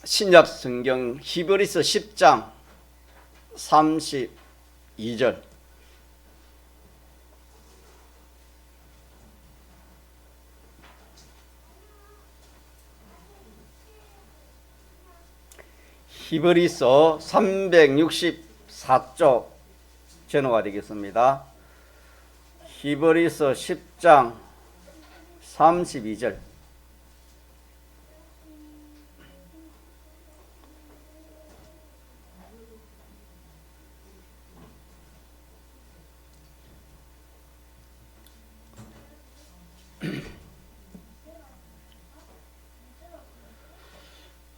신약 성경 히브리서 10장 32절. 히브리서 364쪽 전호가 되겠습니다. 히브리서 10장 32절.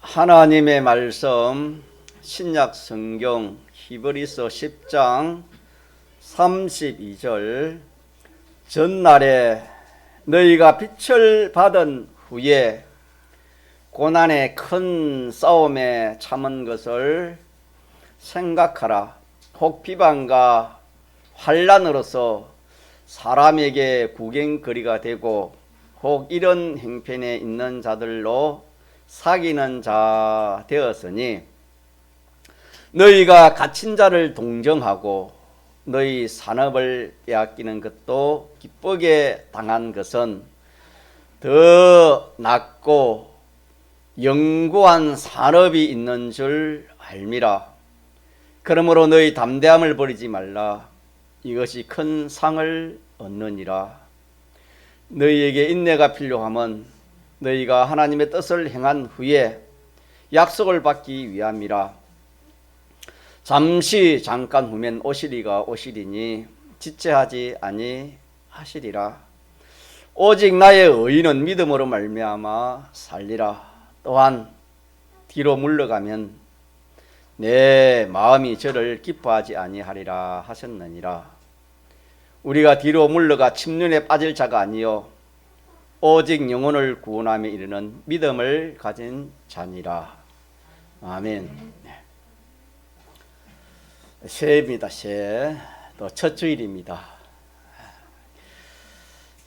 하나님의 말씀 신약 성경 히브리서 10장 32절. 전날에 너희가 빛을 받은 후에 고난의 큰 싸움에 참은 것을 생각하라. 혹 비방과 환난으로서 사람에게 구경거리가 되고 혹 이런 형편에 있는 자들로 사귀는 자 되었으니 너희가 갇힌 자를 동정하고 너희 산업을 빼앗기는 것도 기쁘게 당한 것은 더 낫고 영구한 산업이 있는 줄 알미라. 그러므로 너희 담대함을 버리지 말라. 이것이 큰 상을 얻느니라. 너희에게 인내가 필요함은 너희가 하나님의 뜻을 행한 후에 약속을 받기 위함이라. 잠깐 후면 오시리가 오시리니 지체하지 아니하시리라. 오직 나의 의인은 믿음으로 말미암아 살리라. 또한 뒤로 물러가면 내 마음이 저를 기뻐하지 아니하리라 하셨느니라. 우리가 뒤로 물러가 침륜에 빠질 자가 아니요 오직 영혼을 구원함에 이르는 믿음을 가진 자니라. 아멘. 새해입니다. 새해. 또 첫 주일입니다.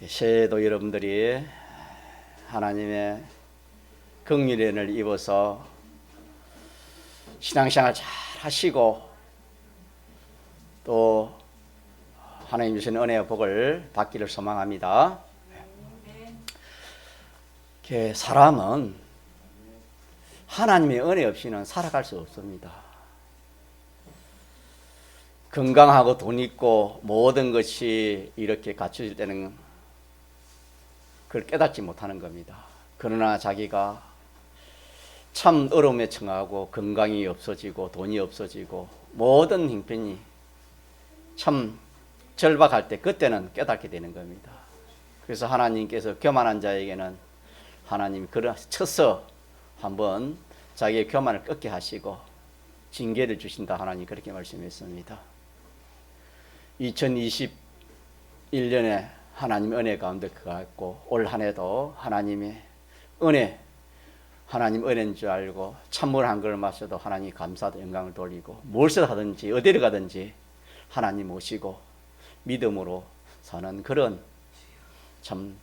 새해도 여러분들이 하나님의 긍휼의 은혜를 입어서 신앙생활 잘 하시고 또 하나님 주신 은혜와 복을 받기를 소망합니다. 사람은 하나님의 은혜 없이는 살아갈 수 없습니다. 건강하고 돈 있고 모든 것이 이렇게 갖춰질 때는 그걸 깨닫지 못하는 겁니다. 그러나 자기가 참 어려움에 처하고 건강이 없어지고 돈이 없어지고 모든 형편이 참 절박할 때 그때는 깨닫게 되는 겁니다. 그래서 하나님께서 교만한 자에게는 하나님이 쳐서 한번 자기의 교만을 꺾게 하시고 징계를 주신다. 하나님 그렇게 말씀했습니다. 2021년에 하나님의 은혜 가운데 그가있고 올 한 해도 하나님의 은혜, 하나님 은혜인 줄 알고 찬물 한 그릇 마셔도 하나님 감사도 영광을 돌리고 무엇을 하든지 어디를 가든지 하나님 모시고 믿음으로 사는 그런 참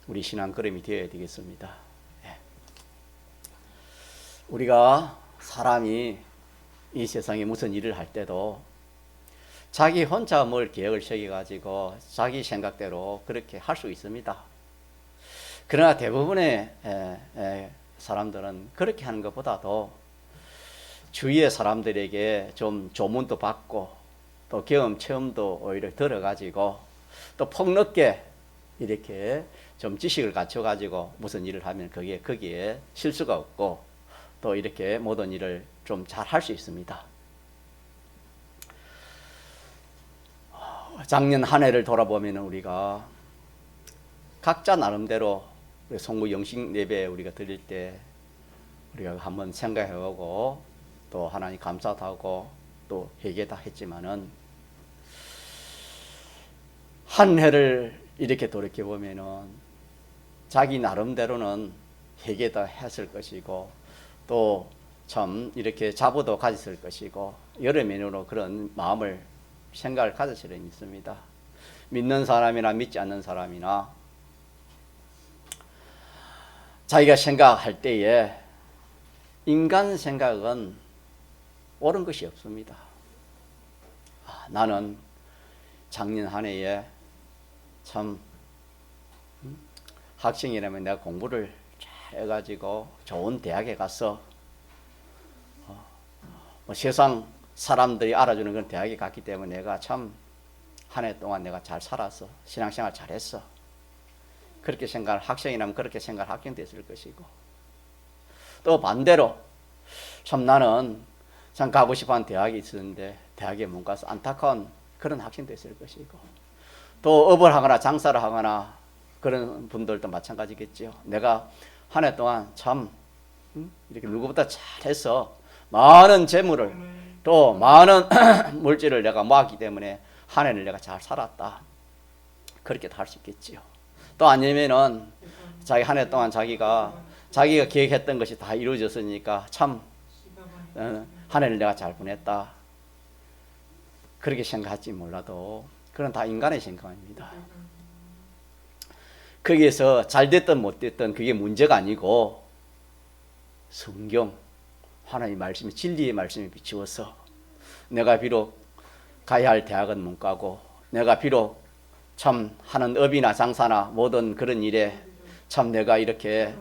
우리 신앙 걸음이 되어야 되겠습니다. 우리가 사람이 이 세상에 무슨 일을 할 때도 자기 혼자 뭘 계획을 세워가지고 자기 생각대로 그렇게 할 수 있습니다. 그러나 대부분의 사람들은 그렇게 하는 것보다도 주위의 사람들에게 좀 조문도 받고 또 경험 체험도 오히려 들어가지고 또 폭넓게 이렇게 좀 지식을 갖춰가지고 무슨 일을 하면 거기에 실수가 없고 또 이렇게 모든 일을 좀 잘 할 수 있습니다. 작년 한 해를 돌아보면 우리가 각자 나름대로 우리 송구 영식 예배 우리가 드릴 때 우리가 한번 생각해보고 또 하나님 감사도 하고 또 회개다 했지만은 한 해를 이렇게 돌이켜보면은 자기 나름대로는 회개다 했을 것이고 또 참 이렇게 자부도 가졌을 것이고 여러 면으로 그런 마음을 생각을 가질 수는 있습니다. 믿는 사람이나 믿지 않는 사람이나 자기가 생각할 때에 인간 생각은 옳은 것이 없습니다. 나는 작년 한 해에 참 학생이라면 내가 공부를 잘 해가지고 좋은 대학에 가서 세상 사람들이 알아주는 그런 대학에 갔기 때문에 내가 참 한 해 동안 내가 잘 살았어. 신앙생활 잘했어. 그렇게 생각할 학생이라면 그렇게 생각할 학생도 있을 것이고, 또 반대로 참 나는 참 가고 싶어하는 대학이 있었는데 대학에 못 가서 안타까운 그런 학생도 있을 것이고, 또 업을 하거나 장사를 하거나 그런 분들도 마찬가지겠죠. 내가 한 해 동안 참 이렇게 누구보다 잘해서 많은 재물을 또 많은 물질을 내가 모았기 때문에 한 해를 내가 잘 살았다. 그렇게도 할 수 있겠지요. 또 아니면은 자기 한 해 동안 자기가 계획했던 것이 다 이루어졌으니까 참 한 해를 내가 잘 보냈다. 그렇게 생각할지 몰라도 그건 다 인간의 생각입니다. 거기에서 잘 됐든 못 됐든 그게 문제가 아니고 성경 하나님의 말씀이 진리의 말씀에 비추어서 내가 비록 가야 할 대학은 못 가고 내가 비록 참 하는 업이나 장사나 모든 그런 일에 참 내가 이렇게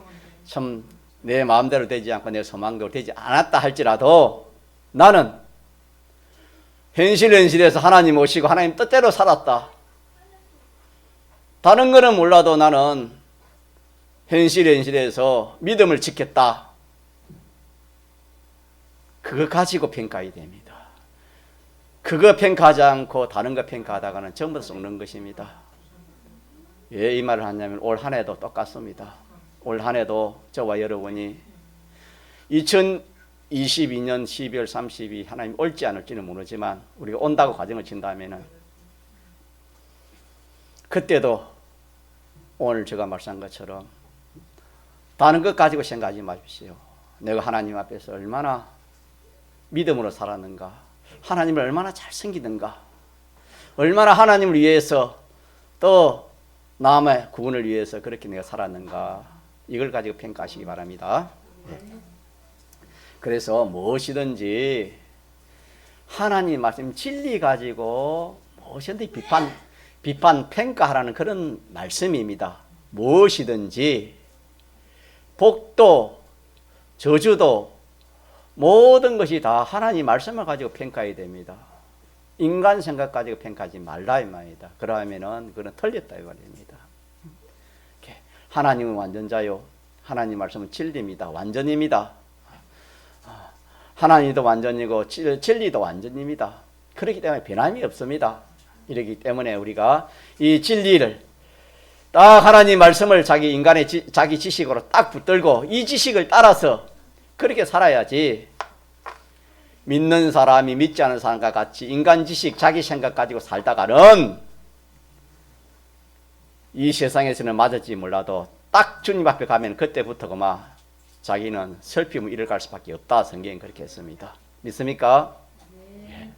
참 내 마음대로 되지 않고 내 소망대로 되지 않았다 할지라도 나는 현실에서 하나님 오시고 하나님 뜻대로 살았다. 다른 거는 몰라도 나는 현실에서 믿음을 지켰다. 그거 가지고 평가해야 됩니다. 그거 평가하지 않고 다른 거 평가하다가는 전부 다 썩는 것입니다. 왜 이 말을 하냐면 올 한 해도 똑같습니다. 올 한 해도 저와 여러분이 2022년 12월 30일 하나님 올지 않을지는 모르지만 우리가 온다고 가정을 친다면은 그때도 오늘 제가 말씀한 것처럼 다른 것 가지고 생각하지 마십시오. 내가 하나님 앞에서 얼마나 믿음으로 살았는가, 하나님을 얼마나 잘 섬기는가, 얼마나 하나님을 위해서 또 남의 구원을 위해서 그렇게 내가 살았는가, 이걸 가지고 평가하시기 바랍니다. 그래서 무엇이든지 하나님 말씀 진리 가지고 무엇이든지 비판 평가하라는 그런 말씀입니다. 무엇이든지 복도 저주도 모든 것이 다 하나님 말씀을 가지고 평가해야 됩니다. 인간 생각 가지고 평가하지 말라 이 말이다. 그러면은 그건 틀렸다 이 말입니다. 하나님은 완전자요, 하나님 말씀은 진리입니다. 완전입니다. 하나님도 완전이고 진리도 완전입니다. 그렇기 때문에 변함이 없습니다. 이렇기 때문에 우리가 이 진리를 딱 하나님 말씀을 자기 지식으로 딱 붙들고 이 지식을 따라서 그렇게 살아야지, 믿는 사람이 믿지 않은 사람과 같이 인간 지식 자기 생각 가지고 살다가는 이 세상에서는 맞을지 몰라도 딱 주님 앞에 가면 그때부터 그만 자기는 슬픔을 잃어갈 수밖에 없다. 성경은 그렇게 했습니다. 믿습니까? 네.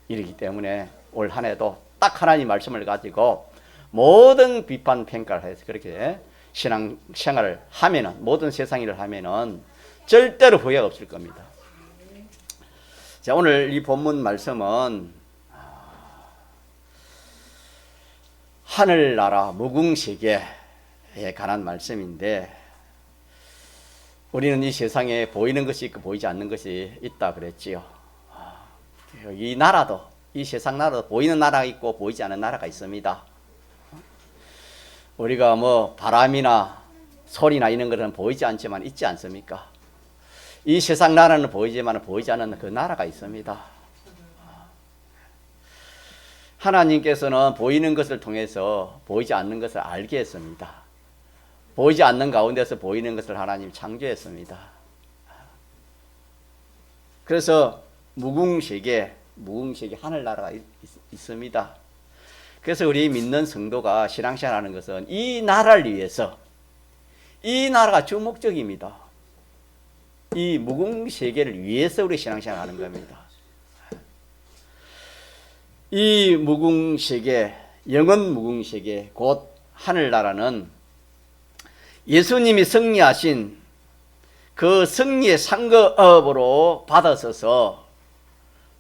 이러기 때문에 올 한 해도 딱 하나님 말씀을 가지고 모든 비판 평가를 해서 그렇게 신앙 생활을 하면은, 모든 세상 일을 하면은 절대로 후회가 없을 겁니다. 자, 오늘 이 본문 말씀은 하늘나라 무궁세계에 관한 말씀인데, 우리는 이 세상에 보이는 것이 있고 보이지 않는 것이 있다 그랬지요. 이 나라도, 이 세상 나라도 보이는 나라가 있고 보이지 않는 나라가 있습니다. 우리가 뭐 바람이나 소리나 이런 것은 보이지 않지만 있지 않습니까? 이 세상 나라는 보이지만 보이지 않는 그 나라가 있습니다. 하나님께서는 보이는 것을 통해서 보이지 않는 것을 알게 했습니다. 보이지 않는 가운데서 보이는 것을 하나님이 창조했습니다. 그래서 무궁세계 하늘나라가 있습니다. 그래서 우리 믿는 성도가 신앙생활하는 것은 이 나라를 위해서, 이 나라가 주 목적입니다. 이 무궁세계를 위해서 우리 신앙생활하는 겁니다. 이 무궁세계, 영원 무궁세계, 곧 하늘나라는 예수님이 승리하신 그 승리의 상급으로 받아서서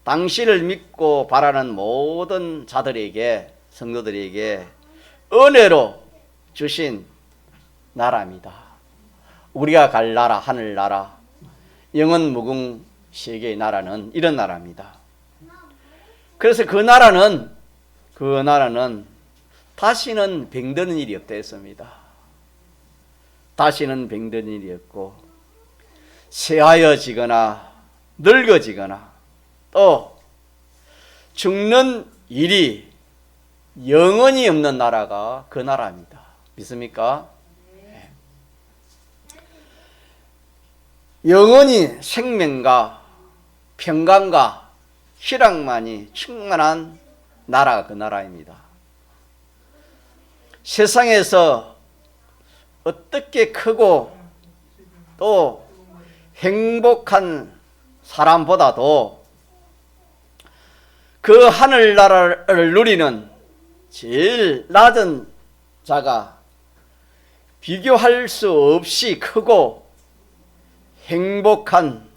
당신을 믿고 바라는 모든 자들에게, 성도들에게 은혜로 주신 나라입니다. 우리가 갈 나라, 하늘나라, 영원 무궁 세계의 나라는 이런 나라입니다. 그래서 그 나라는 다시는 병드는 일이 없다 했습니다. 다시는 병드는 일이 없고, 쇠하여지거나 늙어지거나 또 죽는 일이 영원히 없는 나라가 그 나라입니다. 믿습니까? 네. 영원히 생명과 평강과 희락만이 충만한 나라가 그 나라입니다. 세상에서 어떻게 크고 또 행복한 사람보다도 그 하늘나라를 누리는 제일 낮은 자가 비교할 수 없이 크고 행복한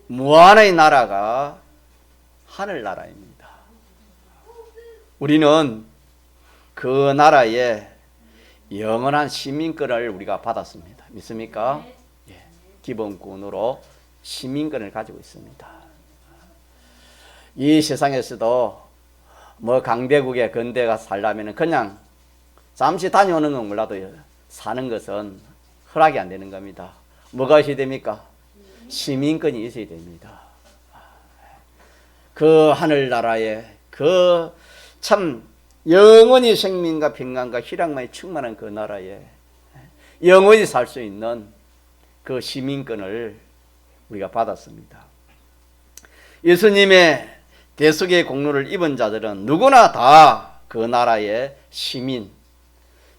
무한의 나라가 하늘나라입니다. 우리는 그 나라의 영원한 시민권을 우리가 받았습니다. 믿습니까? 예, 기본권으로 시민권을 가지고 있습니다. 이 세상에서도 뭐 강대국의 근대가 살려면 그냥 잠시 다녀오는 건 몰라도 사는 것은 허락이 안 되는 겁니다. 뭐가 있어야 됩니까? 시민권이 있어야 됩니다. 그 하늘나라에 그 참 영원히 생명과 평강과 희락만이 충만한 그 나라에 영원히 살 수 있는 그 시민권을 우리가 받았습니다. 예수님의 대속의 공로를 입은 자들은 누구나 다 그 나라의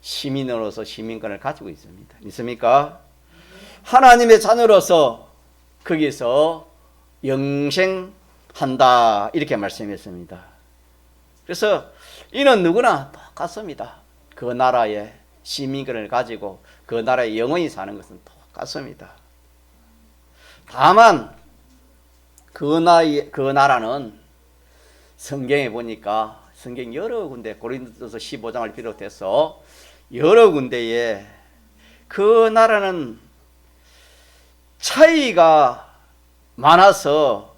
시민으로서 시민권을 가지고 있습니다. 믿습니까? 하나님의 자녀로서 거기서 영생한다 이렇게 말씀했습니다. 그래서 이는 누구나 똑같습니다. 그 나라의 시민권을 가지고 그 나라에 영원히 사는 것은 똑같습니다. 다만 그 나라는 성경에 보니까 성경 여러 군데 고린도서 15장을 비롯해서 여러 군데에 그 나라는 차이가 많아서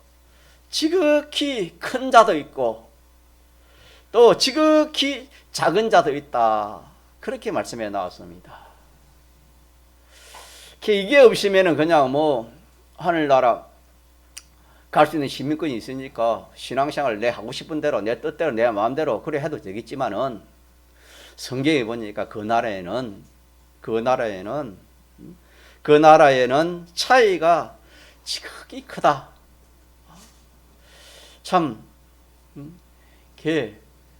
지극히 큰 자도 있고 또 지극히 작은 자도 있다. 그렇게 말씀해 나왔습니다. 이게 없으면 그냥 뭐 하늘나라 갈 수 있는 시민권이 있으니까 신앙생활 내 하고 싶은 대로 내 뜻대로 내 마음대로 그래 해도 되겠지만은 성경에 보니까 그 나라에는 차이가 지극히 크다. 참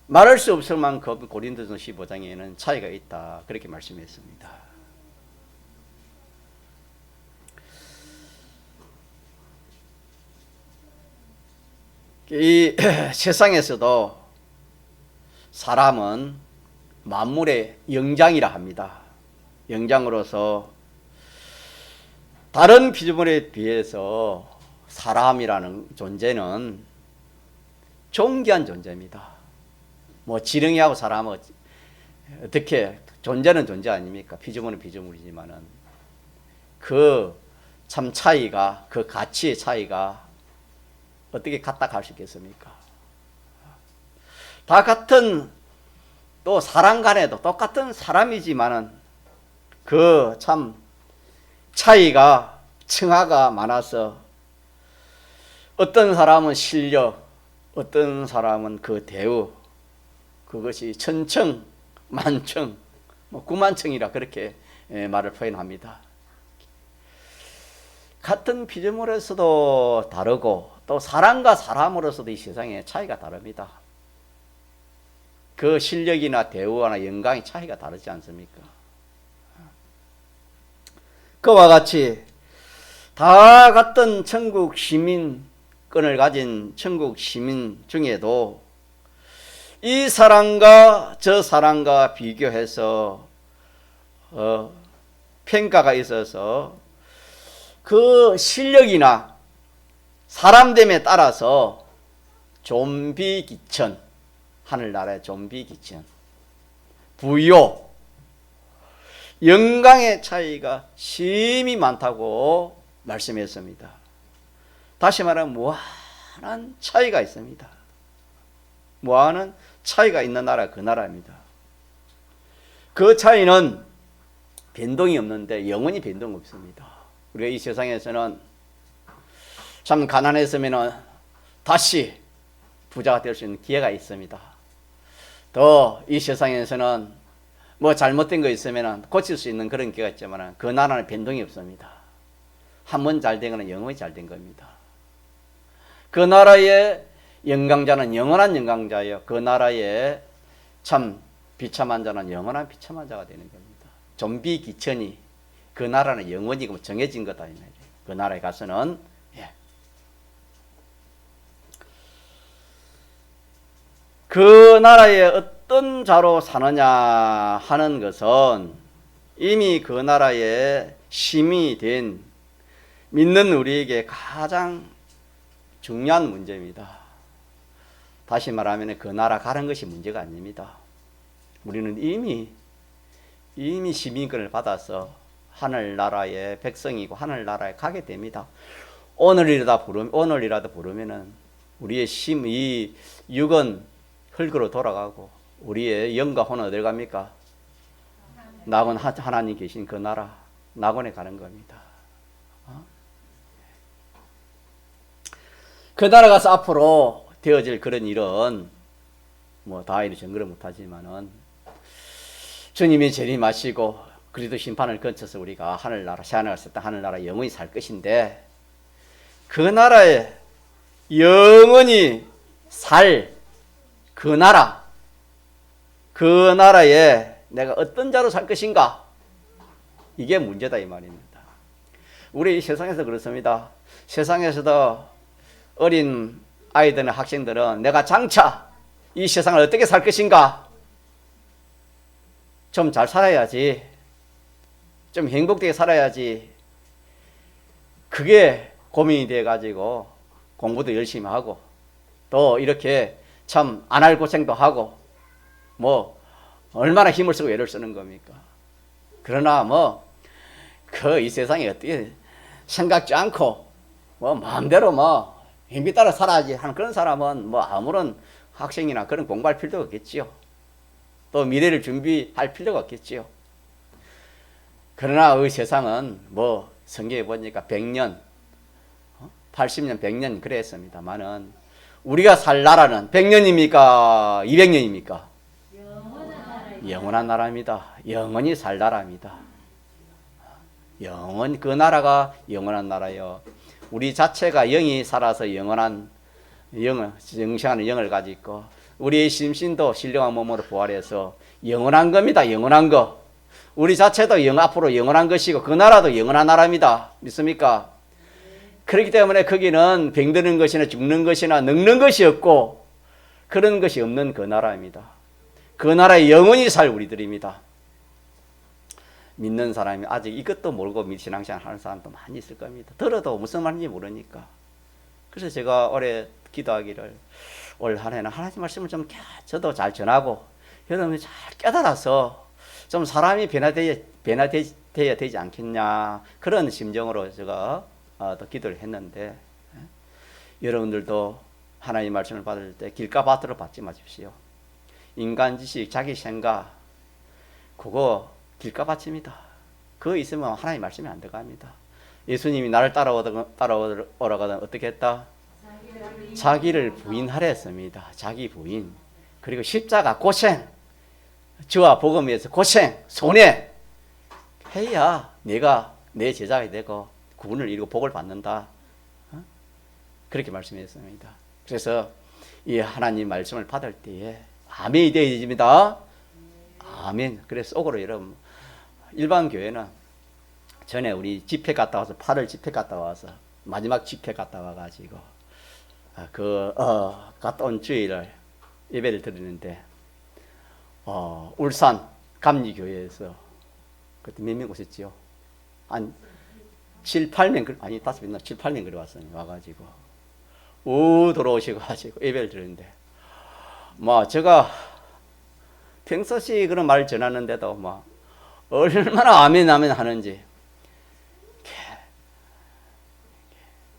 말할 수 없을 만큼 고린도서 15장에는 차이가 있다. 그렇게 말씀했습니다. 이 세상에서도 사람은 만물의 영장이라 합니다. 영장으로서 다른 피조물에 비해서 사람이라는 존재는 존귀한 존재입니다. 뭐 지렁이하고 사람은 어떻게 존재는 존재 아닙니까? 피조물은 피조물이지만은 그 참 차이가 그 가치의 차이가 어떻게 같다 할 수 있겠습니까? 다 같은 또 사람 간에도 똑같은 사람이지만은 그 참 차이가 층하가 많아서 어떤 사람은 실력, 어떤 사람은 그 대우, 그것이 천층, 만층, 뭐 9만층이라 그렇게 말을 표현합니다. 같은 피조물에서도 다르고 또 사람과 사람으로서도 이 세상에 차이가 다릅니다. 그 실력이나 대우나 영광의 차이가 다르지 않습니까? 그와 같이 다 같은 천국 시민권을 가진 천국 시민 중에도 이 사람과 저 사람과 비교해서 평가가 있어서 그 실력이나 사람됨에 따라서 좀비 기천, 하늘나라의 좀비 기천, 부요, 영광의 차이가 심히 많다고 말씀했습니다. 다시 말하면 무한한 차이가 있습니다. 무한한 차이가 있는 나라, 그 나라입니다. 그 차이는 변동이 없는데 영원히 변동 없습니다. 우리가 이 세상에서는 참 가난했으면 다시 부자가 될 수 있는 기회가 있습니다. 또 이 세상에서는 뭐 잘못된 거 있으면 고칠 수 있는 그런 기회가 있지만 그 나라는 변동이 없습니다. 한 번 잘 된 거는 영원히 잘 된 겁니다. 그 나라의 영광자는 영원한 영광자예요. 그 나라의 참 비참한 자는 영원한 비참한 자가 되는 겁니다. 좀비 기천이 그 나라는 영원히 정해진 거다 이 말이에요. 그 나라에 가서는 그 나라에 어떤 자로 사느냐 하는 것은 이미 그 나라에 시민이 된 믿는 우리에게 가장 중요한 문제입니다. 다시 말하면 그 나라 가는 것이 문제가 아닙니다. 우리는 이미 시민권을 받아서 하늘나라의 백성이고 하늘나라에 가게 됩니다. 오늘이라도 부르면은 우리의 이 육은 흙으로 돌아가고 우리의 영과 혼은 어딜 갑니까? 낙원 하나님 계신 그 나라 낙원에 가는 겁니다. 그 나라 가서 앞으로 되어질 그런 일은 뭐 다 이루 증거를 못하지만은 주님이 재림하시고 그리도 심판을 거쳐서 우리가 하늘나라 새하늘 갔을 때 하늘나라 영원히 살 것인데 그 나라에 영원히 살 그 나라, 그 나라에 내가 어떤 자로 살 것인가? 이게 문제다 이 말입니다. 우리 이 세상에서 그렇습니다. 세상에서도 어린 아이들이나 학생들은 내가 장차 이 세상을 어떻게 살 것인가? 좀 잘 살아야지. 좀 행복되게 살아야지. 그게 고민이 돼가지고 공부도 열심히 하고 또 이렇게 참 안 할 고생도 하고 뭐 얼마나 힘을 쓰고 애를 쓰는 겁니까? 그러나 뭐 그 이 세상에 어떻게 생각지 않고 뭐 마음대로 뭐 힘이 따라 살아야지 하는 그런 사람은 뭐 아무런 학생이나 그런 공부할 필요가 없겠지요. 또 미래를 준비할 필요가 없겠지요. 그러나 이 세상은 뭐 성경에 보니까 100년, 80년, 100년 그랬습니다만은 우리가 살 나라는 100년입니까? 200년입니까? 영원한 나라입니다. 영원히 살 나라입니다. 그 나라가 영원한 나라요. 우리 자체가 영이 살아서 영원한 영생하는 영을 가지고 있고 우리의 심신도 신령한 몸으로 부활해서 영원한 겁니다. 영원한 거. 우리 자체도 앞으로 영원한 것이고 그 나라도 영원한 나라입니다. 믿습니까? 그렇기 때문에 거기는 병드는 것이나 죽는 것이나 늙는 것이 없고 그런 것이 없는 그 나라입니다. 그 나라에 영원히 살 우리들입니다. 믿는 사람이 아직 이것도 모르고 신앙생활 하는 사람도 많이 있을 겁니다. 들어도 무슨 말인지 모르니까. 그래서 제가 올해 기도하기를 올 한 해는 하나님 말씀을 좀 저도 잘 전하고 여러분이 잘 깨달아서 좀 사람이 변화되어야 되지 않겠냐 그런 심정으로 제가 또 기도를 했는데 여러분들도 하나님 말씀을 받을 때 길가밭으로 받지 마십시오. 인간 지식, 자기 생각 그거 길가밭입니다. 그거 있으면 하나님 말씀이 안 들어갑니다. 예수님이 나를 따라오라거든 어떻게 했다? 자기를 부인하라 했습니다. 자기 부인. 그리고 십자가 고생, 주와 복음 위해서 고생, 손해 해야 내가 내 제자가 되고 구원을 이루고 복을 받는다. 그렇게 말씀했습니다. 그래서 이 하나님 말씀을 받을 때에 아멘이 되어야 됩니다. 아멘. 그래서 속으로 여러분 일반 교회는 전에 우리 집회 갔다 와서 8월 집회 갔다 와서 마지막 집회 갔다 와가지고 갔다 온 주일을 예배를 드리는데 울산 감리교회에서 그때 몇 명 오셨지요? 한 7, 8년, 아니 5년, 7, 8년 그래 왔어요. 와가지고 돌아오시고 가지고 예배를 드렸는데 제가 평소시 그런 말을 전하는데도 얼마나 아멘 아멘 하는지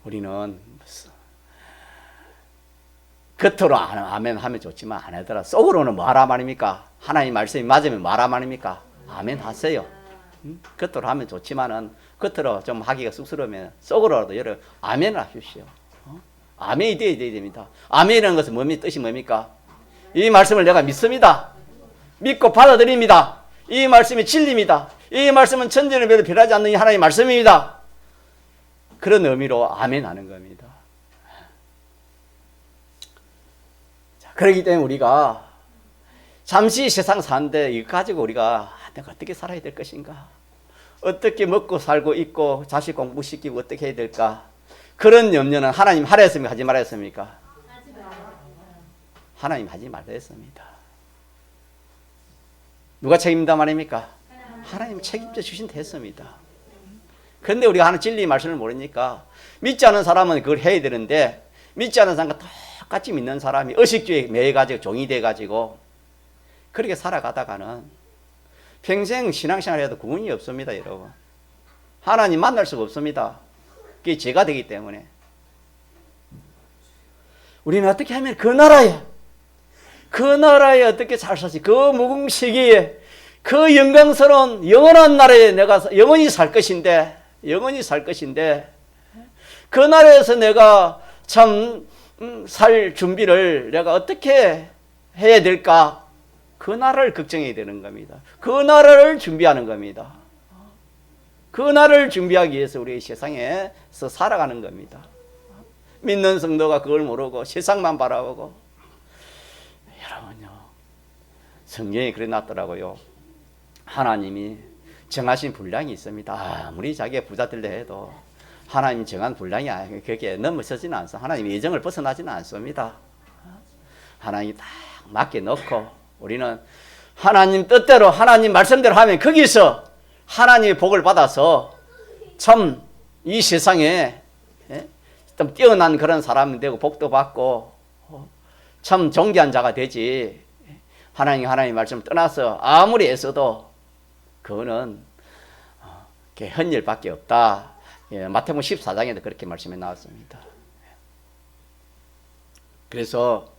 우리는 겉으로 아멘 하면 좋지만 안 하더라. 속으로는 뭐하라 말입니까? 하나님 말씀이 맞으면 뭐하라 말입니까? 아멘 하세요. 겉으로 하면 좋지만은 겉으로 좀 하기가 쑥스러우면 속으로라도 여러분 아멘을 하십시오. 아멘이 되어야 됩니다. 아멘이라는 것은 뜻이 뭡니까? 이 말씀을 내가 믿습니다. 믿고 받아들입니다. 이 말씀이 진리입니다. 이 말씀은 천지를 배도 변하지 않는 하나님의 말씀입니다. 그런 의미로 아멘 하는 겁니다. 자, 그렇기 때문에 우리가 잠시 세상 사는데 이거 가지고 우리가 내가 어떻게 살아야 될 것인가? 어떻게 먹고 살고 있고 자식 공부시키고 어떻게 해야 될까? 그런 염려는 하나님 하라 했습니까? 하지 말라 했습니까? 하나님 하지 말라 했습니다. 누가 책임다 말입니까? 하나님 책임져 주신다 했습니다. 그런데 우리가 하는 진리 말씀을 모르니까 믿지 않은 사람은 그걸 해야 되는데 믿지 않은 사람과 똑같이 믿는 사람이 의식주의에 매여가지고 종이 돼가지고 그렇게 살아가다가는 평생 신앙생활 해도 구원이 없습니다. 여러분 하나님 만날 수가 없습니다. 그게 죄가 되기 때문에 우리는 어떻게 하면 그 나라에 어떻게 잘 살지? 그 무궁시기에 그 영광스러운 영원한 나라에 내가 영원히 살 것인데 그 나라에서 내가 참 살 준비를 내가 어떻게 해야 될까? 그 나라를 걱정해야 되는 겁니다. 그 나라를 준비하는 겁니다. 그 나라를 준비하기 위해서 우리 세상에서 살아가는 겁니다. 믿는 성도가 그걸 모르고 세상만 바라보고 여러분요 성경에 그래 놨더라고요. 하나님이 정하신 분량이 있습니다. 아무리 자기가 부자들려 해도 하나님 정한 분량이 그게 넘어서지는 않습니다. 하나님 예정을 벗어나지는 않습니다. 하나님이 딱 맞게 넣고 우리는 하나님 뜻대로 하나님 말씀대로 하면 거기서 하나님의 복을 받아서 참 이 세상에 좀 뛰어난 그런 사람이 되고 복도 받고 참 존귀한 자가 되지. 하나님 말씀 떠나서 아무리 애써도 그거는 헛일밖에 없다. 마태복음 14장에도 그렇게 말씀해 나왔습니다. 그래서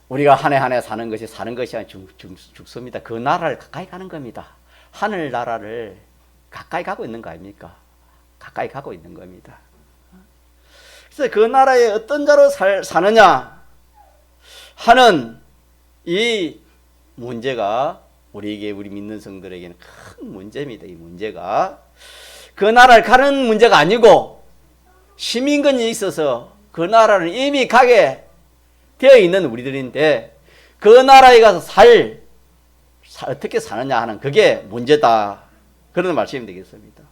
우리가 한 해 한 해 사는 것이 아니라 죽습니다. 그 나라를 가까이 가는 겁니다. 하늘 나라를 가까이 가고 있는 거 아닙니까? 가까이 가고 있는 겁니다. 그래서 그 나라에 어떤 자로 사느냐 하는 이 문제가 우리 믿는 성들에게는 큰 문제입니다. 이 문제가 그 나라를 가는 문제가 아니고 시민권이 있어서 그 나라는 이미 가게 되어 있는 우리들인데 그 나라에 가서 어떻게 사느냐 하는 그게 문제다. 그런 말씀이 되겠습니다.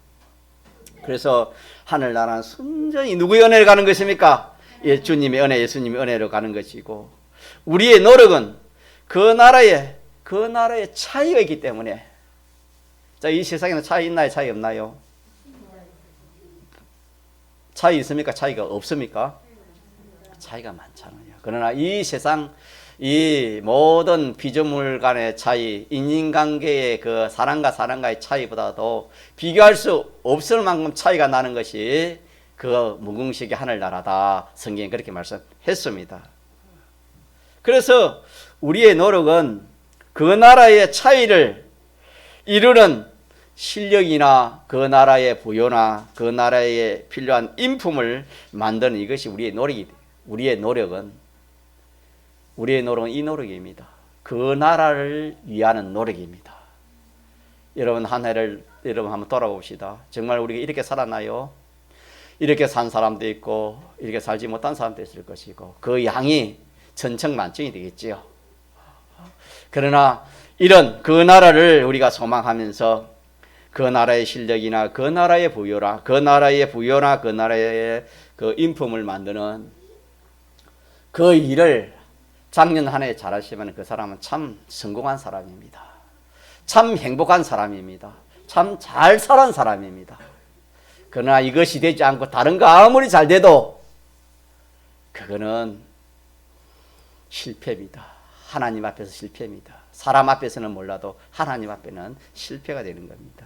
그래서 하늘나라는 순전히 누구의 은혜로 가는 것입니까? 주님의 은혜, 예수님의 은혜로 가는 것이고 우리의 노력은 그 나라에 차이가 있기 때문에 자, 이 세상에는 차이 있나요? 차이 없나요? 차이 있습니까? 차이가 없습니까? 차이가 많잖아요. 그러나 이 세상 이 모든 피조물 간의 차이, 인간관계의 그 사람과 사람과의 차이보다도 비교할 수 없을 만큼 차이가 나는 것이 그 무궁시기 하늘나라다. 성경에 그렇게 말씀했습니다. 그래서 우리의 노력은 그 나라의 차이를 이루는 실력이나 그 나라의 부여나 그 나라에 필요한 인품을 만드는 이것이 우리의 노력입니다. 우리의 노력은 이 노력입니다. 그 나라를 위하는 노력입니다. 여러분 한 해를 여러분 한번 돌아봅시다. 정말 우리가 이렇게 살았나요? 이렇게 산 사람도 있고 이렇게 살지 못한 사람도 있을 것이고 그 양이 천천만천이 되겠지요. 그러나 이런 그 나라를 우리가 소망하면서 그 나라의 실력이나 그 나라의 부여나 그 나라의 그 인품을 만드는 그 일을 작년 한 해 잘하시면 그 사람은 참 성공한 사람입니다. 참 행복한 사람입니다. 참 잘 살아온 사람입니다. 그러나 이것이 되지 않고 다른 거 아무리 잘 돼도 그거는 실패입니다. 하나님 앞에서 실패입니다. 사람 앞에서는 몰라도 하나님 앞에는 실패가 되는 겁니다.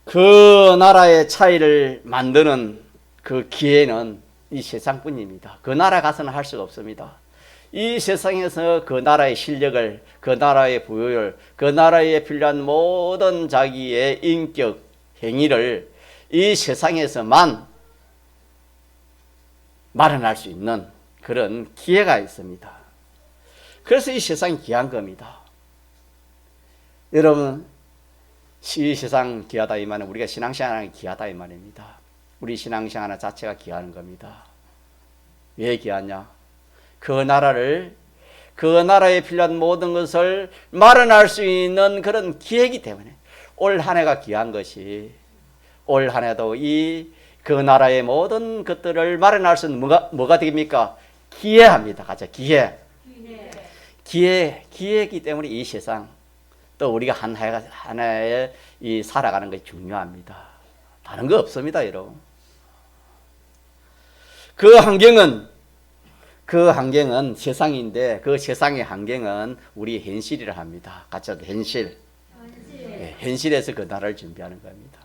그 나라의 차이를 만드는 그 기회는 이 세상뿐입니다. 그 나라 가서는 할 수가 없습니다. 이 세상에서 그 나라의 실력을, 그 나라의 부여를, 그 나라에 필요한 모든 자기의 인격, 행위를 이 세상에서만 마련할 수 있는 그런 기회가 있습니다. 그래서 이 세상이 귀한 겁니다. 여러분, 이 세상 귀하다 이 말은 우리가 신앙생활이 귀하다 이 말입니다. 우리 신앙생활 자체가 귀한 겁니다. 왜 귀하냐? 그 나라에 필요한 모든 것을 마련할 수 있는 그런 기회이기 때문에 올 한 해가 귀한 것이, 올 한 해도 그 나라의 모든 것들을 마련할 수 있는 뭐가 되겠습니까? 기회합니다. 가자, 기회이기 때문에 이 세상 또 우리가 한 해에 살아가는 것이 중요합니다. 다른 거 없습니다, 여러분. 그 환경은 세상인데 그 세상의 환경은 우리 현실이라 합니다. 같이 현실. 네, 현실에서 그 나라를 준비하는 겁니다.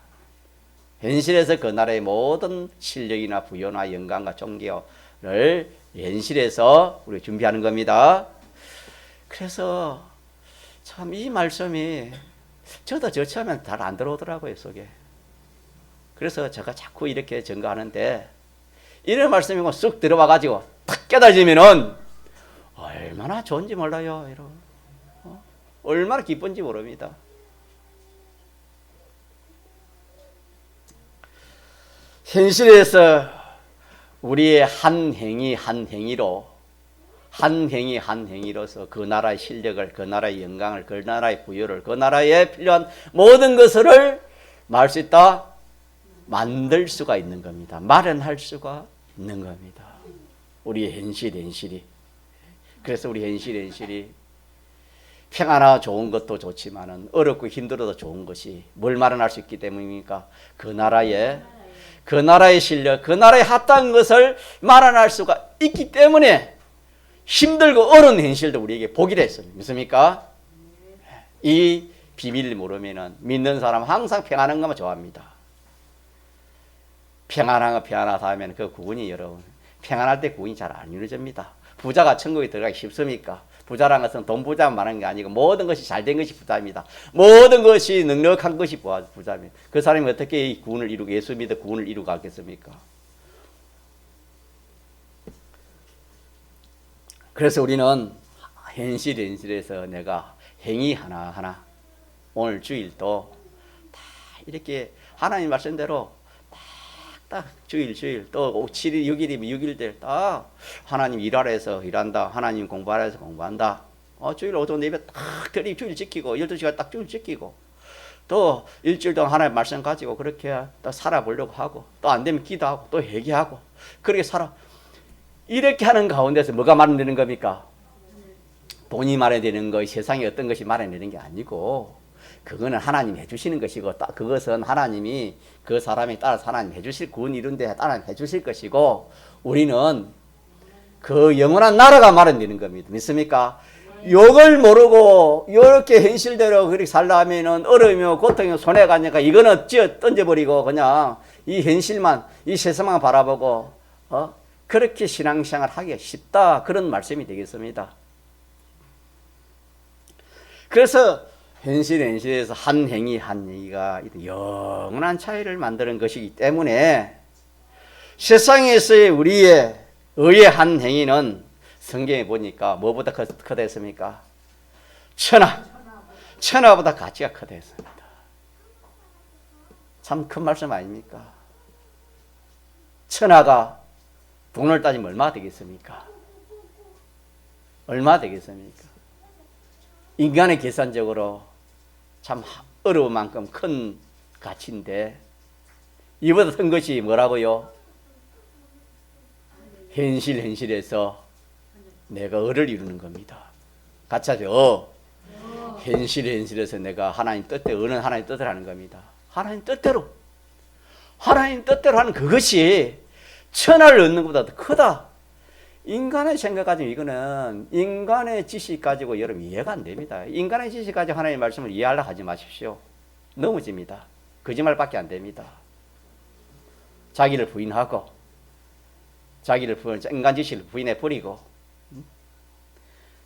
현실에서 그 나라의 모든 실력이나 부여나 영광과 존귀를 현실에서 우리 준비하는 겁니다. 그래서 참 이 말씀이 저도 처음엔 잘 안 들어오더라고요, 속에. 그래서 제가 자꾸 이렇게 증거하는데 이런 말씀이 쑥 들어와가지고 탁 깨달으면은 얼마나 좋은지 몰라요, 여러분. 얼마나 기쁜지 모릅니다. 현실에서 우리의 한 행위 한 행위로서 그 나라의 실력을, 그 나라의 영광을, 그 나라의 부여를, 그 나라에 필요한 모든 것을 말할 수 있다, 만들 수가 있는 겁니다. 마련할 수가 있는 겁니다. 우리의 현실이. 그래서 우리 현실이 평안하고 좋은 것도 좋지만은 어렵고 힘들어도 좋은 것이 뭘 마련할 수 있기 때문입니까? 그 나라의 실력, 그 나라에 합당한 것을 마련할 수가 있기 때문에 힘들고 어려운 현실도 우리에게 복이라 했어요. 믿습니까? 이 비밀을 모르면은 믿는 사람은 항상 평안한 것만 좋아합니다. 평안하다 하면 그 구원이 여러분, 평안할 때 구원이 잘 안 이루어집니다. 부자가 천국에 들어가기 쉽습니까? 부자라는 것은 돈 부자만 말하는 게 아니고 모든 것이 잘 된 것이 부자입니다. 모든 것이 넉넉한 것이 부자입니다. 그 사람이 어떻게 이 구원을 이루고 예수 믿어 구원을 이루고 가겠습니까? 그래서 우리는 현실에서 내가 행위 하나하나 오늘 주일도 다 이렇게 하나님 말씀대로 딱 주일 또 7일 6일이면 6일들 딱 하나님 일하라 해서 일한다, 하나님 공부하라 해서 공부한다, 주일 오전 예배 딱 드리 주일 지키고 12시간 딱 주일 지키고 또 일주일 동안 하나님 말씀 가지고 그렇게 또 살아보려고 하고 또 안 되면 기도하고 또 회개하고 그렇게 살아. 이렇게 하는 가운데서 뭐가 마련되는 겁니까? 돈이 마련되는 거, 세상에 어떤 것이 마련되는 게 아니고 그거는 하나님이 해주시는 것이고 그것은 하나님이 그 사람에 따라서 하나님 해주실 구원 이룬데 하나님 해주실 것이고 우리는 그 영원한 나라가 마련되는 겁니다. 믿습니까? 욕을 모르고 이렇게 현실대로 그렇게 살다 하면은 어려우며 고통이며 손해가 가니까 이거는 던져버리고 그냥 이 현실만 이 세상만 바라보고 그렇게 신앙생활 하기가 쉽다, 그런 말씀이 되겠습니다. 그래서 현실에서 한 행위가 영원한 차이를 만드는 것이기 때문에 세상에서의 우리의 의의 한 행위는 성경에 보니까 뭐보다 크다 했습니까? 천하보다 가치가 크다 했습니다. 참 큰 말씀 아닙니까? 천하가 돈을 따지면 얼마 되겠습니까? 얼마 되겠습니까? 인간의 계산적으로 참 어려운 만큼 큰 가치인데 이보다 큰 것이 뭐라고요? 현실에서 내가 을을 이루는 겁니다. 같이 하죠. 현실에서 내가 하나님 뜻대로, 어느 하나님 뜻대로 하는 겁니다. 하나님 뜻대로 하는 그것이 천하를 얻는 것보다 더 크다. 인간의 생각 가지고 이거는 인간의 지식 가지고 여러분 이해가 안 됩니다. 인간의 지식 가지고 하나님의 말씀을 이해하려고 하지 마십시오. 넘어집니다. 거짓말밖에 안 됩니다. 자기를 부인하고 인간 지식을 부인해 버리고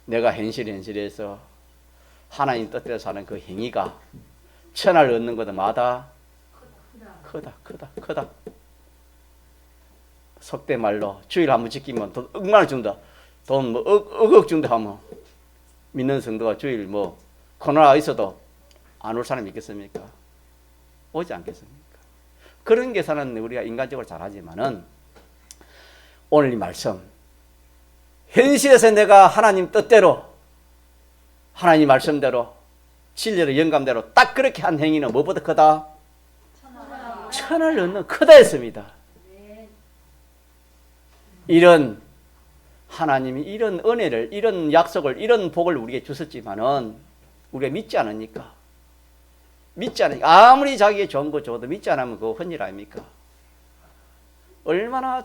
내가 현실에서 하나님 뜻대로 사는 그 행위가 천하를 얻는 것마다 크다. 속된 말로 주일 한번 지키면 돈 억만을 준다. 돈 뭐 억억 준다 하면 믿는 성도가 주일 뭐 코로나 있어도 안 올 사람이 있겠습니까? 오지 않겠습니까? 그런 계산은 우리가 인간적으로 잘하지만은 오늘 이 말씀 현실에서 내가 하나님 뜻대로 하나님 말씀대로 진리로 영감대로 딱 그렇게 한 행위는 무엇보다 크다? 천하를 얻는 크다 했습니다. 이런 하나님이 이런 은혜를, 이런 약속을, 이런 복을 우리에게 주셨지만은 우리가 믿지 않으니까 아무리 자기의 좋은 거 줘도 믿지 않으면 그거 헛일 아닙니까? 얼마나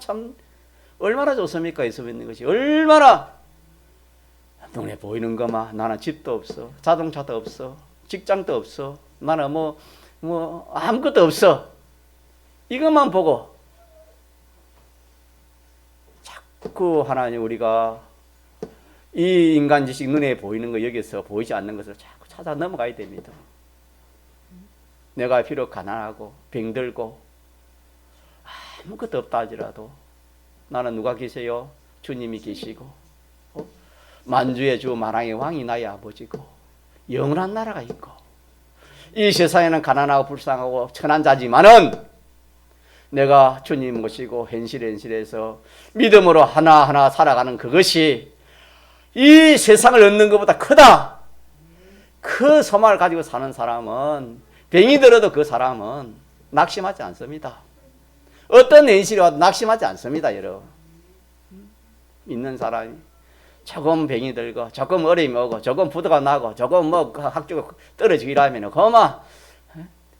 좋습니까? 예수 믿는 것이 얼마나 눈에 보이는 것만. 나는 집도 없어, 자동차도 없어, 직장도 없어, 나는 뭐 아무것도 없어. 이것만 보고 자꾸 하나님 우리가 이 인간 지식 눈에 보이는 거 여기서 보이지 않는 것을 자꾸 찾아 넘어가야 됩니다. 내가 비록 가난하고 병들고 아무것도 없다 하지라도 나는 누가 계세요? 주님이 계시고 만주의 주 만왕의 왕이 나의 아버지고 영원한 나라가 있고 이 세상에는 가난하고 불쌍하고 천한 자지만은 내가 주님 모시고 현실에서 믿음으로 하나하나 살아가는 그것이 이 세상을 얻는 것보다 크다. 그 소망을 가지고 사는 사람은 병이 들어도 그 사람은 낙심하지 않습니다. 어떤 현실이 와도 낙심하지 않습니다. 여러분 믿는 사람이 조금 병이 들고 조금 어려움이 오고 조금 부도가 나고 조금 뭐 학교가 떨어지고 이러면 그만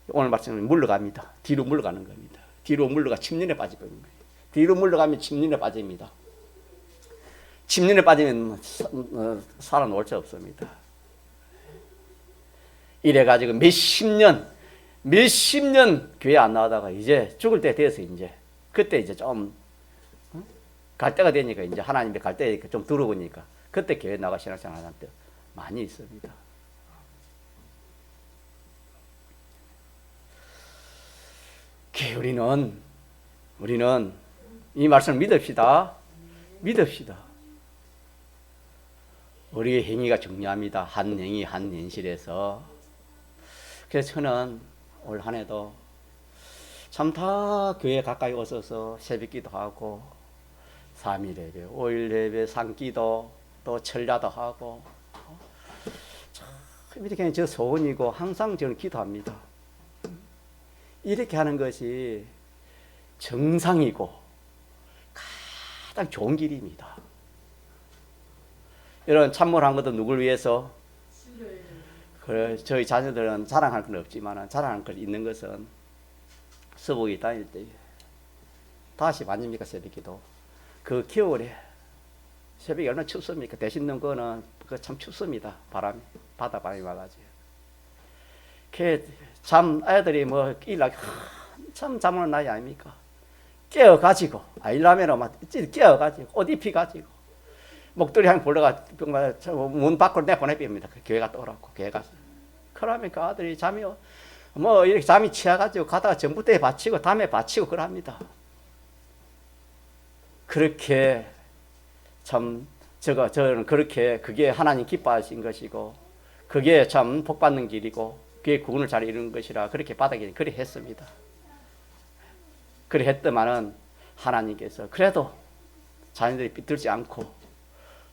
오늘 말씀은 물러갑니다. 뒤로 물러가는 겁니다. 뒤로 물러가 침륜에 빠져버리는 거예요. 뒤로 물러가면 침륜에 빠집니다. 침륜에 빠지면 살아놓을 수 없습니다. 이래가지고 몇십 년 교회 안 나오다가 이제 죽을 때 돼서 이제 그때 이제 좀 갈 때가 되니까 이제 하나님의 갈 때 좀 들어보니까 그때 교회 나가 신앙생활 하는 때 많이 있습니다. 우리는 이 말씀을 믿읍시다. 우리의 행위가 중요합니다. 한 행위, 한 현실에서. 그래서 저는 올 한 해도 참 다 교회 가까이 오셔서 새벽기도 하고 3일 예배, 5일 예배, 산기도 또 철야도 하고 참 이렇게 저 소원이고 항상 저는 기도합니다. 이렇게 하는 것이 정상이고 가장 좋은 길입니다. 이런 참모를 한 것도 누굴 위해서? 그래, 저희 자녀들은 자랑할 건 없지만 자랑할 건 있는 것은 서복이 다닐 때 다시 아닙니까? 새벽기도 그 겨울에 새벽이 얼마나 춥습니까? 대신 넣은 거는 참 춥습니다. 바다 바람이 와가지고 아이들이 뭐 일하기 한참 잠을 오는 나이 아닙니까? 깨어가지고 일하면 막 깨어가지고 옷 입혀가지고 목도리 한 볼러가 문 밖으로 내보내봅니다. 교회 갔다 오라고 교회 가서. 그러면 그 아들이 뭐 이렇게 잠이 취해가지고 가다가 전봇대에 받치고 담에 받치고 그럽니다. 그렇게 참 저는 그렇게 그게 하나님 기뻐하신 것이고 그게 참 복받는 길이고 그게 구원을 잘 이루는 것이라 그렇게 바닥에 그리 했습니다. 그리 했더만은 하나님께서 그래도 자녀들이 삐뚤지 않고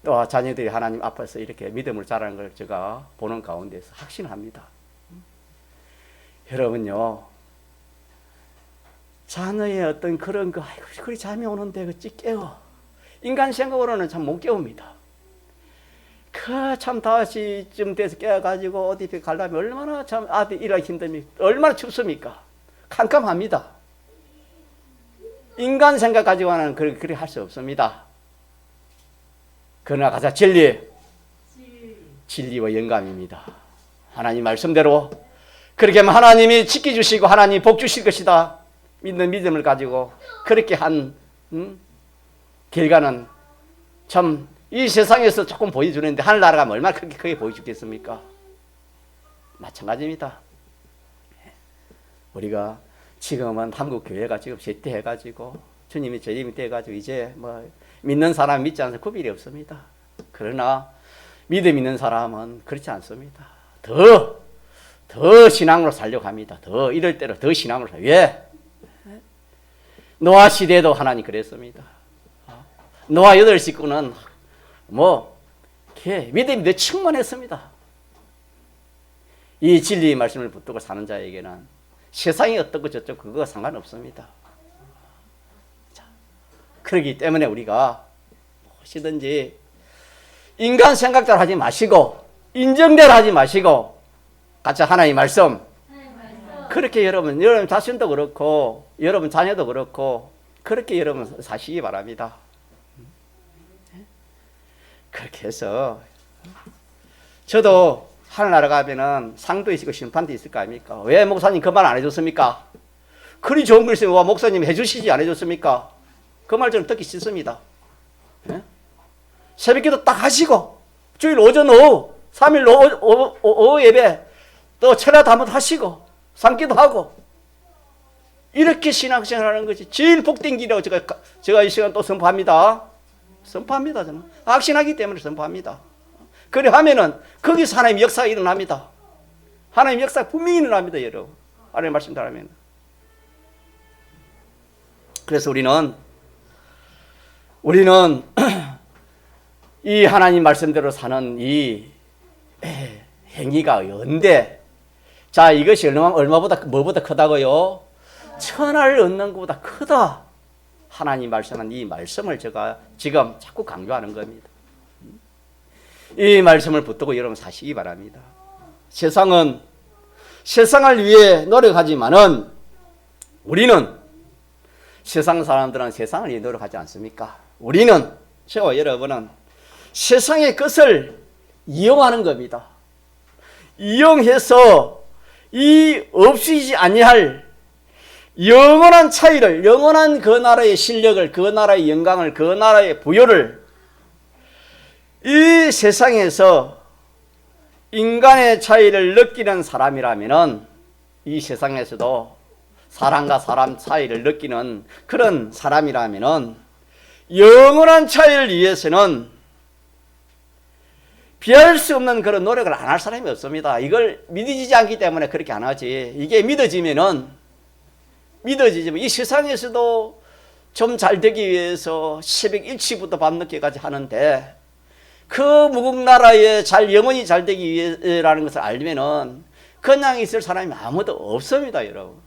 또 자녀들이 하나님 앞에서 이렇게 믿음을 자라는 걸 제가 보는 가운데서 확신합니다. 여러분요, 자녀의 어떤 그런 거, 아이고, 그리 잠이 오는데 어찌 깨워. 인간 생각으로는 참 못 깨웁니다. 그 참 5시쯤 돼서 깨어가지고 어디 가려면 얼마나 참 아들 일하기 힘듭니까? 얼마나 춥습니까? 캄캄합니다. 인간 생각 가지고는 그렇게 할 수 없습니다. 그러나 가자 진리와 영감입니다. 하나님 말씀대로 그렇게 하면 하나님이 지켜주시고 하나님이 복 주실 것이다 믿는 믿음을 가지고 그렇게 한 결과는 참 이 세상에서 조금 보여주는데 하늘나라 가면 얼마나 그렇게 크게 보여주겠습니까? 마찬가지입니다. 우리가 지금은 한국 교회가 지금 쇠퇴해가지고 주님이 재림이 돼가지고 이제 뭐 믿는 사람 믿지 않는 구별이 없습니다. 그러나 믿음 있는 사람은 그렇지 않습니다. 더 신앙으로 살려고 합니다. 더 이럴 때로 더 신앙으로 살려. 왜? 노아 시대에도 하나님 그랬습니다. 노아 8식구는 믿음이 더 충만했습니다. 이 진리의 말씀을 붙들고 사는 자에게는 세상이 어떻고 저쩌고 그거 상관없습니다. 자, 그렇기 때문에 우리가 무엇이든지 인간 생각대로 하지 마시고 인정대로 하지 마시고 같이 하나님의 말씀 그렇게 여러분 자신도 그렇고 여러분 자녀도 그렇고 그렇게 여러분 사시기 바랍니다. 그렇게 해서 저도 하늘나라 가면은 상도 있고 심판도 있을 거 아닙니까? 왜 목사님 그 말 안 해줬습니까? 그리 좋은 글 있으면 와 목사님 해주시지 안 해줬습니까? 그 말 저는 듣기 싫습니다. 예? 새벽기도 딱 하시고 주일 오전 오후 3일 오후 예배 또 철야도 한번 하시고 상기도 하고 이렇게 신앙생활하는 것이 제일 복된 길이라고 제가 이 시간 또 선포합니다. 선포합니다. 저는 확신하기 때문에 선포합니다. 그래 하면은 거기서 하나님의 역사가 일어납니다. 하나님의 역사가 분명히 일어납니다. 여러분 하나님 말씀 따르면. 그래서 우리는 이 하나님 말씀대로 사는 이 행위가 연대. 자, 이것이 뭐보다 크다고요? 천하를 얻는 것보다 크다. 하나님 말씀은 이 말씀을 제가 지금 자꾸 강조하는 겁니다. 이 말씀을 붙들고 여러분 사시기 바랍니다. 세상을 위해 노력하지만은 우리는 세상 사람들은 세상을 위해 노력하지 않습니까? 저와 여러분은 세상의 것을 이용하는 겁니다. 이용해서 이 없이지 아니할 영원한 차이를, 영원한 그 나라의 실력을, 그 나라의 영광을, 그 나라의 부여를 이 세상에서 인간의 차이를 느끼는 사람이라면은 이 세상에서도 사람과 사람 차이를 느끼는 그런 사람이라면은 영원한 차이를 위해서는 피할 수 없는 그런 노력을 안 할 사람이 없습니다. 이걸 믿어지지 않기 때문에 그렇게 안 하지. 이게 믿어지면 이 세상에서도 좀 잘 되기 위해서 새벽 일찍부터 밤늦게까지 하는데 그 무국나라에 영원히 잘 되기 위해라는 것을 알면은 그냥 있을 사람이 아무도 없습니다, 여러분.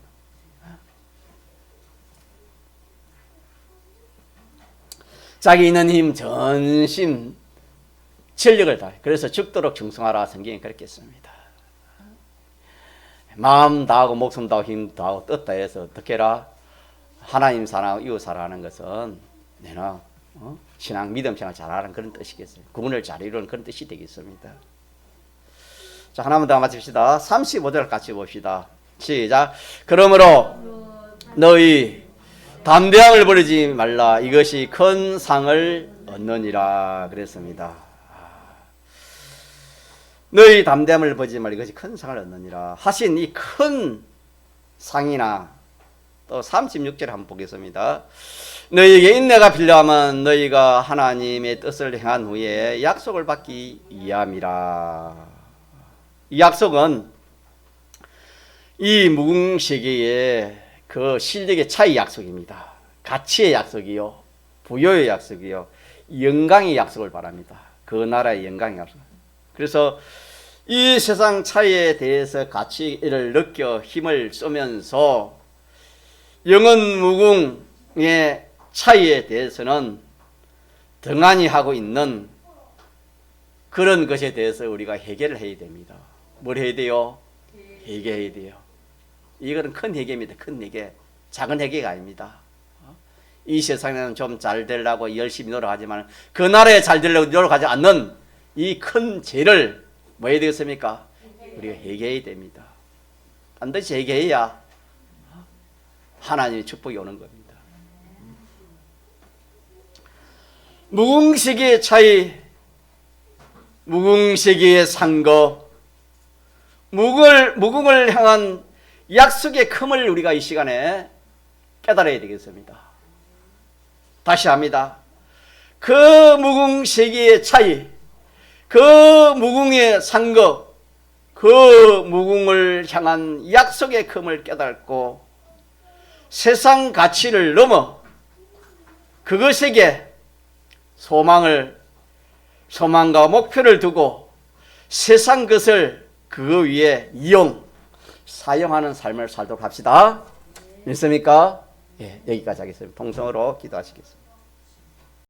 자기 있는 힘 전심 전력을 다해. 그래서 죽도록 충성하라 성경이 그렇게 했습니다. 마음 다하고 목숨 다하고 힘 다하고 뜻 다해서 어떻게 해라? 하나님 사랑하고 이웃 사랑하는 것은 내가 신앙 믿음 생활 잘하는 그런 뜻이겠어요. 구분을 잘 이루는 그런 뜻이 되겠습니다. 자, 하나만 더 마칩시다. 35절 같이 봅시다. 시작. 그러므로 너희 담대함을 버리지 말라. 이것이 큰 상을 얻느니라 그랬습니다. 너희 담대함을 버리지 말라. 이것이 큰 상을 얻느니라 하신 이 큰 상이나 또 36절 한번 보겠습니다. 너희에게 인내가 필요하면 너희가 하나님의 뜻을 행한 후에 약속을 받기 위함이라. 이 약속은 이 무궁세계의 그 실력의 차이 약속입니다. 가치의 약속이요, 부여의 약속이요, 영광의 약속을 바랍니다. 그 나라의 영광의 약속. 그래서 이 세상 차이에 대해서 가치를 느껴 힘을 쏘면서 영원 무궁의 차이에 대해서는 등한히 하고 있는 그런 것에 대해서 우리가 해결을 해야 됩니다. 뭘 해야 돼요? 회개해야 돼요. 이거는 큰 회개입니다. 큰 회개. 작은 회개가 아닙니다. 이 세상에는 좀 잘 되려고 열심히 노력하지만 그 나라에 잘 되려고 노력하지 않는 이 큰 죄를 뭐 해야 되겠습니까? 우리가 회개해야 됩니다. 반드시 회개해야 하나님의 축복이 오는 겁니다. 무궁시기의 차이, 무궁시기의 상거, 무궁을 향한 약속의 큼을 우리가 이 시간에 깨달아야 되겠습니다. 다시 합니다. 그 무궁시기의 차이, 그 무궁의 상거, 그 무궁을 향한 약속의 큼을 깨닫고 세상 가치를 넘어 그것에게 소망과 목표를 두고 세상 것을 그거 위에 사용하는 삶을 살도록 합시다. 믿습니까? 예, 여기까지 하겠습니다. 통성으로 기도하시겠습니다.